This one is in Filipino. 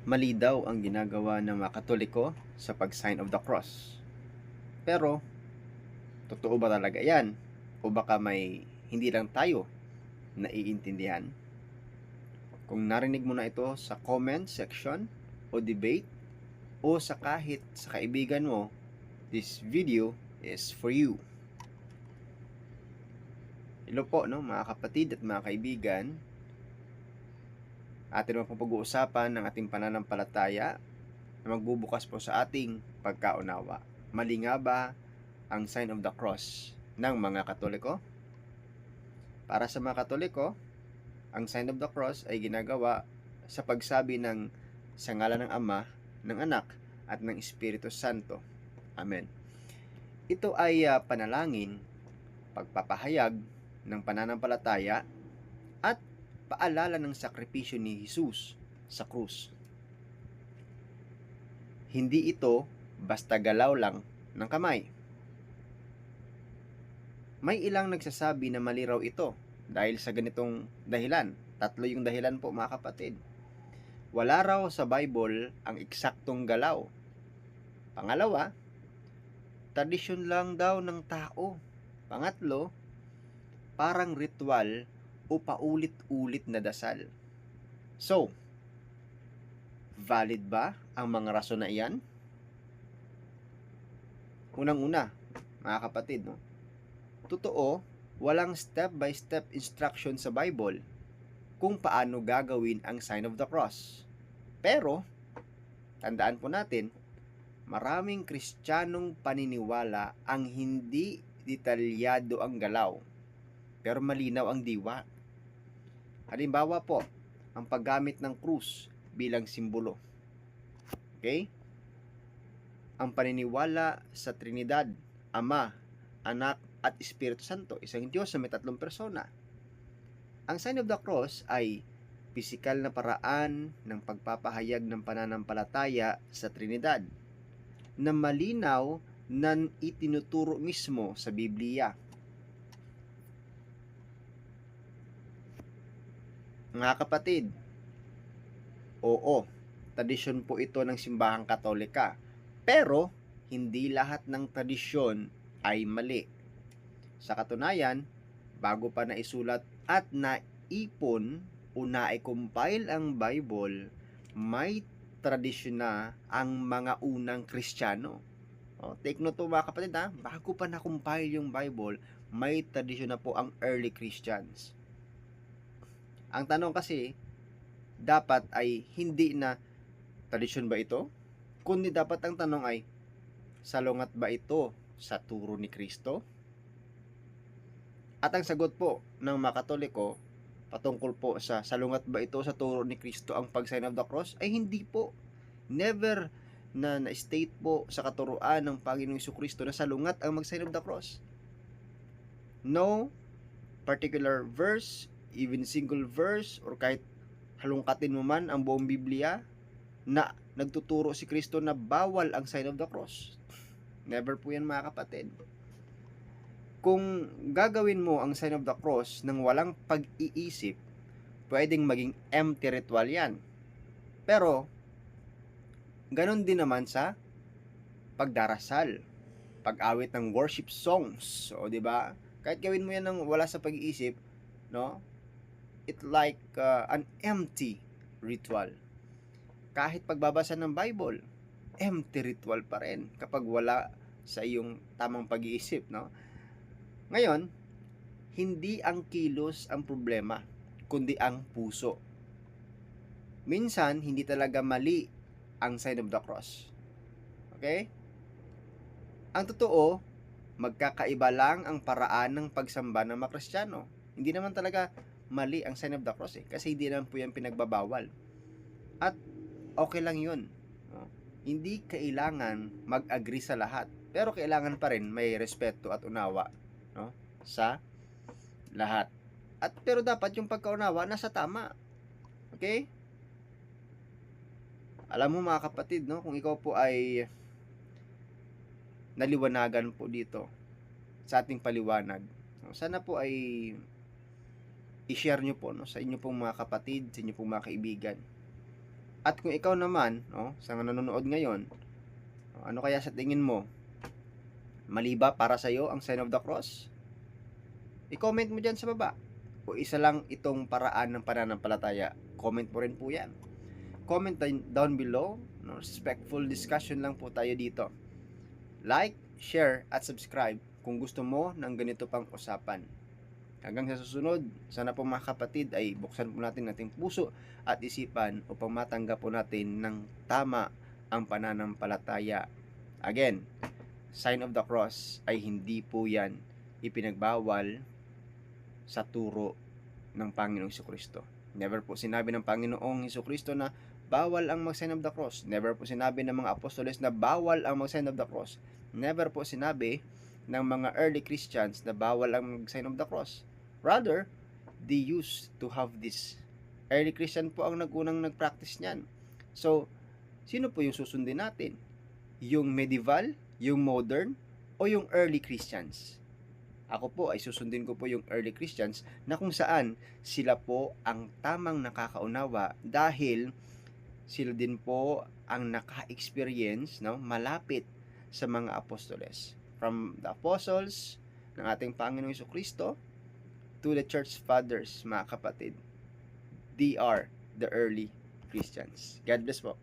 Mali daw ang ginagawa ng mga Katoliko sa pag-sign of the cross. Pero, totoo ba talaga yan? O baka may hindi lang tayo naiintindihan? Kung narinig mo na ito sa comment section o debate o sa kahit sa kaibigan mo, this video is for you. Hello po mga kapatid at mga kaibigan. Atin naman pong pag-uusapan ng ating pananampalataya na magbubukas po sa ating pagkaunawa. Mali nga ba ang sign of the cross ng mga Katoliko? Para sa mga Katoliko, ang sign of the cross ay ginagawa sa pagsabi ng sa ngalan ng Ama, ng Anak, at ng Espiritu Santo. Amen. Ito ay panalangin, pagpapahayag ng pananampalataya at paalala ng sakripisyo ni Jesus sa krus. Hindi ito basta galaw lang ng kamay. May ilang nagsasabi na mali raw ito dahil sa ganitong dahilan. Tatlo yung dahilan po mga kapatid. Wala raw sa Bible ang eksaktong galaw. Pangalawa, tradisyon lang daw ng tao. Pangatlo, parang ritual o paulit-ulit na dasal. So, valid ba ang mga rason na iyan? Unang-una, mga kapatid, totoo, walang step-by-step instruction sa Bible kung paano gagawin ang sign of the cross. Pero, tandaan po natin, maraming Kristiyanong paniniwala ang hindi detalyado ang galaw, pero malinaw ang diwa. Halimbawa po, ang paggamit ng krus bilang simbolo. Okay? Ang paniniwala sa Trinidad, Ama, Anak, at Espiritu Santo, isang Diyos na may tatlong persona. Ang sign of the cross ay pisikal na paraan ng pagpapahayag ng pananampalataya sa Trinidad na malinaw na itinuturo mismo sa Biblia. Mga kapatid, oo, tradisyon po ito ng simbahang Katolika. Pero, hindi lahat ng tradisyon ay mali. Sa katunayan, bago pa naisulat at naipon o na-compile ang Bible, may tradisyon na ang mga unang Kristiyano. Take note po mga kapatid bago pa na-compile yung Bible, may tradisyon na po ang early Christians. Ang tanong kasi, dapat ay hindi na tradisyon ba ito? Kundi dapat ang tanong ay, salungat ba ito sa turo ni Kristo? At ang sagot po ng mga Katoliko patungkol po sa salungat ba ito sa turo ni Kristo ang pag-sign of the cross ay hindi po. Never na na-state po sa katuruan ng Panginoong Jesucristo na salungat ang mag-sign of the cross. No particular verse, even single verse, or kahit halungkatin mo man ang buong Biblia na nagtuturo si Kristo na bawal ang sign of the cross. Never po yan mga kapatid. Kung gagawin mo ang sign of the cross nang walang pag-iisip, pwedeng maging empty ritual yan. Pero, ganun din naman sa pagdarasal, pag-awit ng worship songs. O, di ba? Kahit gawin mo yan nang wala sa pag-iisip, no? It's like an empty ritual. Kahit pagbabasa ng Bible, empty ritual pa rin kapag wala sa iyong tamang pag-iisip, no? Ngayon, hindi ang kilos ang problema, kundi ang puso. Minsan, hindi talaga mali ang sign of the cross. Okay? Ang totoo, magkakaiba lang ang paraan ng pagsamba ng mga Kristiyano. Hindi naman talaga mali ang sign of the cross kasi hindi naman po yan pinagbabawal. At okay lang yun. Hindi kailangan mag-agree sa lahat. Pero kailangan pa rin may respeto at unawa sa lahat. At pero dapat yung pagkaunawa nasa tama. Okay? Alam mo mga kapatid, kung ikaw po ay naliwanagan po dito sa ating paliwanag, sana po ay i-share nyo po sa inyo pong mga kapatid, sa inyo pong mga kaibigan. At kung ikaw naman, sa nanonood ngayon, ano kaya sa tingin mo? Mali ba para sa iyo ang sign of the cross? I-comment mo dyan sa baba. O isa lang itong paraan ng pananampalataya. Comment mo rin po yan. Comment down below. Respectful discussion lang po tayo dito. Like, share, at subscribe kung gusto mo ng ganito pang usapan. Hanggang sa susunod, sana po mga kapatid ay buksan po natin ating puso at isipan upang matanggap po natin ng tama ang pananampalataya. Again, sign of the cross ay hindi po yan ipinagbawal sa turo ng Panginoong Jesucristo. Never po sinabi ng Panginoong Jesucristo na bawal ang mag-sign of the cross. Never po sinabi ng mga apostoles na bawal ang mag-sign of the cross. Never po sinabi ng mga early Christians na bawal ang mag-sign of the cross. Rather, they used to have this. Early Christian po ang nagunang nag-practice niyan. So, sino po yung susundin natin? Yung medieval, yung modern, o yung early Christians? Ako po ay susundin ko po yung early Christians na kung saan sila po ang tamang nakakaunawa dahil sila din po ang naka-experience, malapit sa mga apostoles. From the apostles ng ating Panginoong Jesucristo to the church fathers, mga kapatid. They are the early Christians. God bless po.